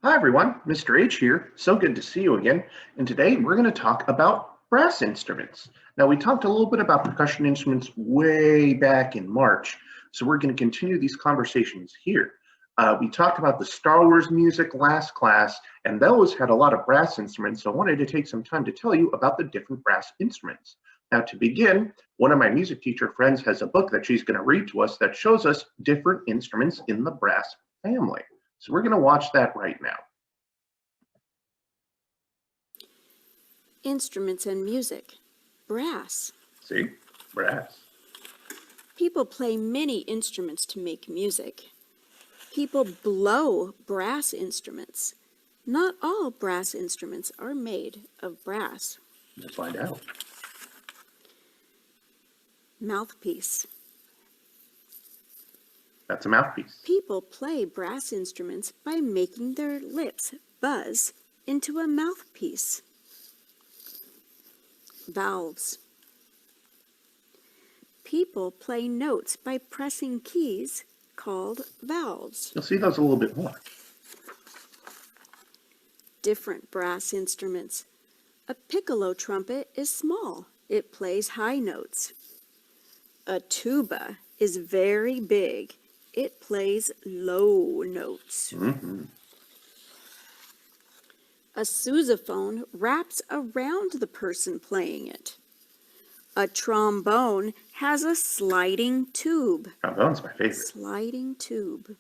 Hi everyone, Mr. H here. So good to see you again. And today we're going to talk about brass instruments. Now, we talked a little bit about percussion instruments way back in March, so we're going to continue these conversations here. We talked about the Star Wars music last class, and those had a lot of brass instruments, so I wanted to take some time to tell you about the different brass instruments. Now, to begin, one of my music teacher friends has a book that she's going to read to us that shows us different instruments in the brass family. So we're going to watch that right now. Instruments and music. Brass. See? Brass. People play many instruments to make music. People blow brass instruments. Not all brass instruments are made of brass. Let's find out. Mouthpiece. That's a mouthpiece. People play brass instruments by making their lips buzz into a mouthpiece. Valves. People play notes by pressing keys called valves. You'll see those a little bit more. Different brass instruments. A piccolo trumpet is small. It plays high notes. A tuba is very big. It plays low notes. A sousaphone wraps around the person playing it. A trombone has a sliding tube. Trombone's my favorite. Sliding tube.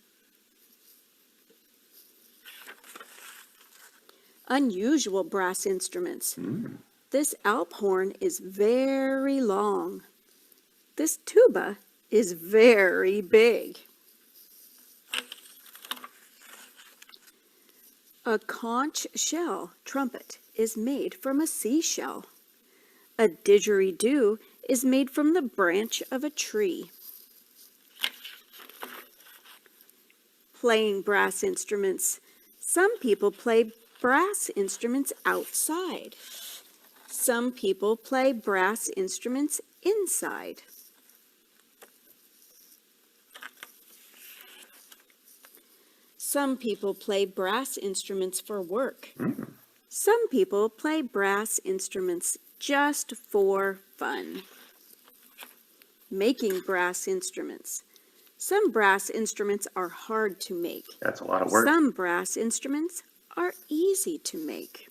Unusual brass instruments. This Alp horn is very long. This tuba is very big. A conch shell trumpet is made from a seashell. A didgeridoo is made from the branch of a tree. Playing brass instruments. Some people play brass instruments outside. Some people play brass instruments inside. Some people play brass instruments for work. Some people play brass instruments just for fun. Making brass instruments. Some brass instruments are hard to make. That's a lot of work. Some brass instruments are easy to make.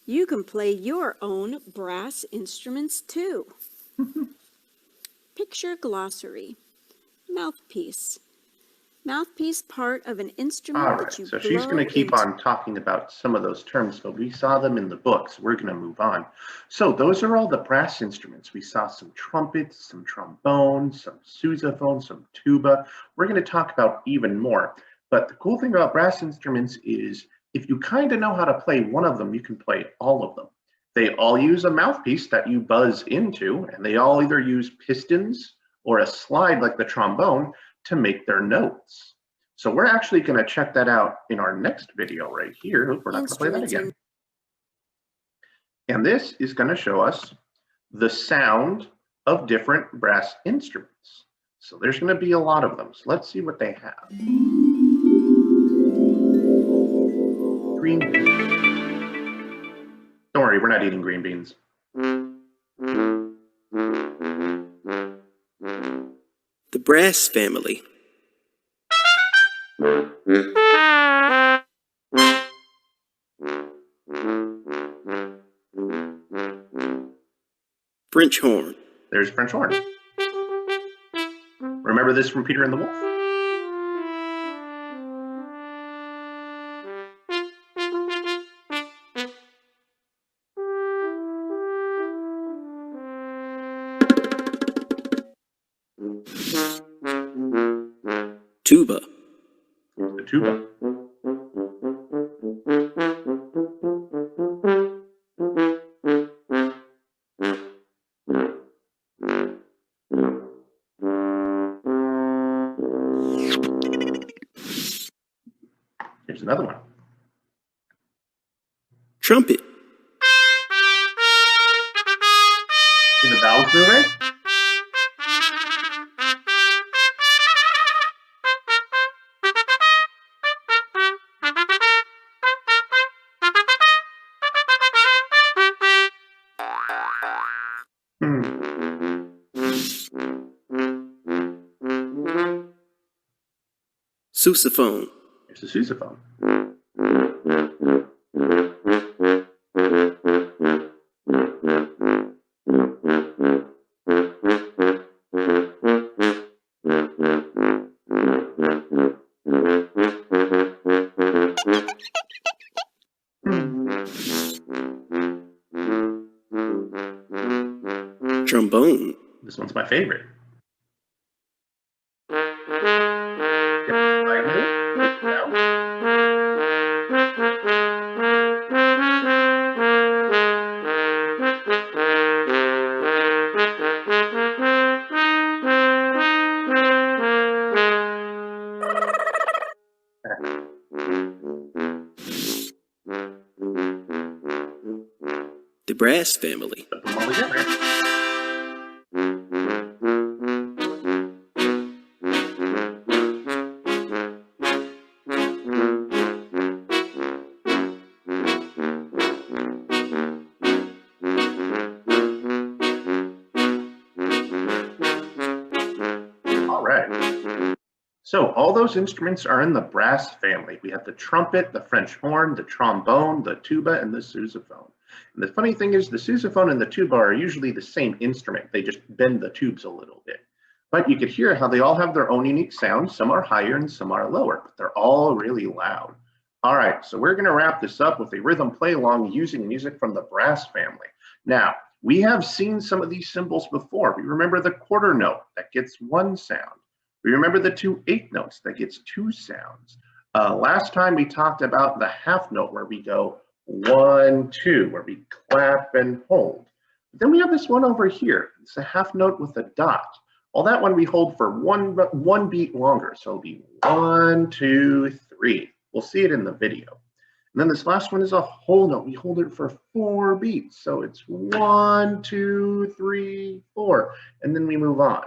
You can play your own brass instruments too. Picture glossary. Mouthpiece. Mouthpiece, part of an instrument All right, that you so blow she's going to keep into. on talking about some of those terms, but we saw them in the book, so we're going to move on. So those are all the brass instruments. We saw some trumpets, some trombones, some sousaphone, some tuba. We're going to talk about even more. But the cool thing about brass instruments is if you kind of know how to play one of them, you can play all of them. They all use a mouthpiece that you buzz into, and they all either use pistons or a slide like the trombone to make their notes. So we're actually going to check that out in our next video right here. We're not going to play that again. And this is going to show us the sound of different brass instruments. So there's going to be a lot of them. So let's see what they have. Green beans. Don't worry, we're not eating green beans. The brass family. French horn. There's French horn. Remember this from Peter and the Wolf? Tuba. The tuba. Here's another one. Trumpet. See the valves moving? sousaphone, Here's the sousaphone. trombone, This one's my favorite. the brass family, Put them all together. All right. So all those instruments are in the brass family. We have the trumpet, the French horn, the trombone, the tuba, and the sousaphone. And the funny thing is the sousaphone and the tuba are usually the same instrument. They just bend the tubes a little bit. But you could hear how they all have their own unique sounds. Some are higher and some are lower, but they're all really loud. All right, so we're gonna wrap this up with a rhythm play along using music from the brass family. Now, we have seen some of these symbols before. We remember the quarter note that gets one sound. We remember the 2 eighth notes that gets 2 sounds. Last time we talked about the half note where we go 1, 2, where we clap and hold. But then we have this one over here. It's a half note with a dot. Well, that one we hold for one beat longer. So it'll be 1, 2, 3. We'll see it in the video. And then this last one is a whole note. We hold it for 4 beats. So it's 1, 2, 3, 4. And then we move on.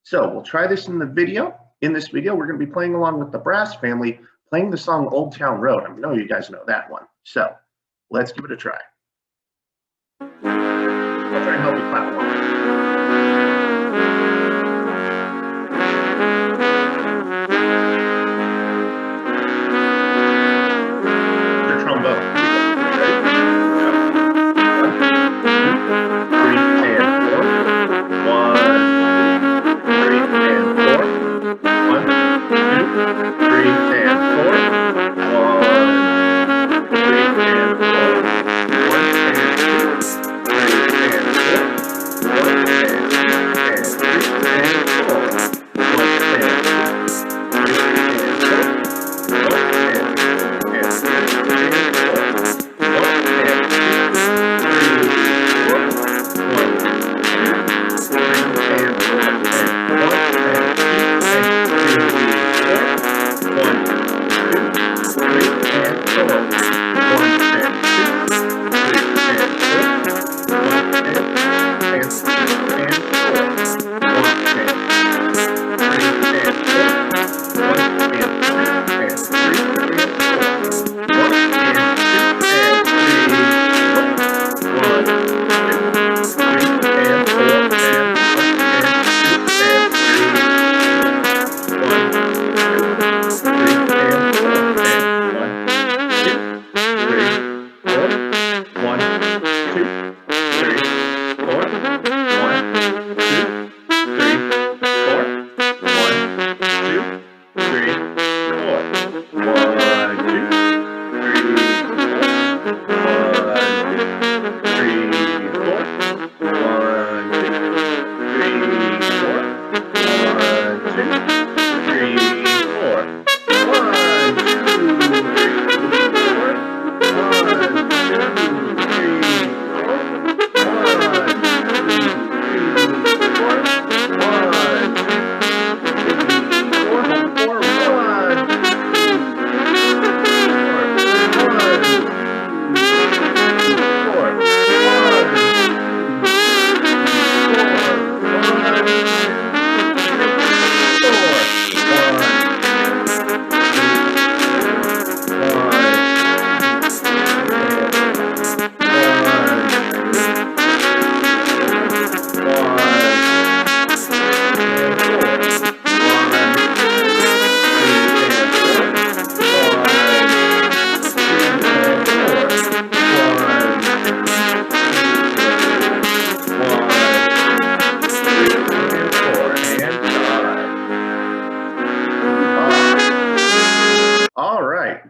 So we'll try this in the video. In this video, we're going to be playing along with the brass family, playing the song Old Town Road. I know you guys know that one. So let's give it a try. I'll try and help you clap along. The trombone.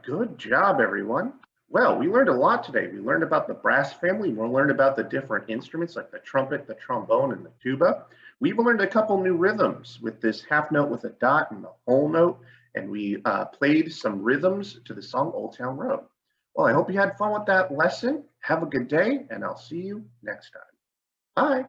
good job, everyone. Well, we learned a lot today. We learned about the brass family. We learned about the different instruments like the trumpet, the trombone, and the tuba. We've learned a couple new rhythms with this half note with a dot and the whole note, and we played some rhythms to the song Old Town Road. Well, I hope you had fun with that lesson. Have a good day, and I'll see you next time. Bye.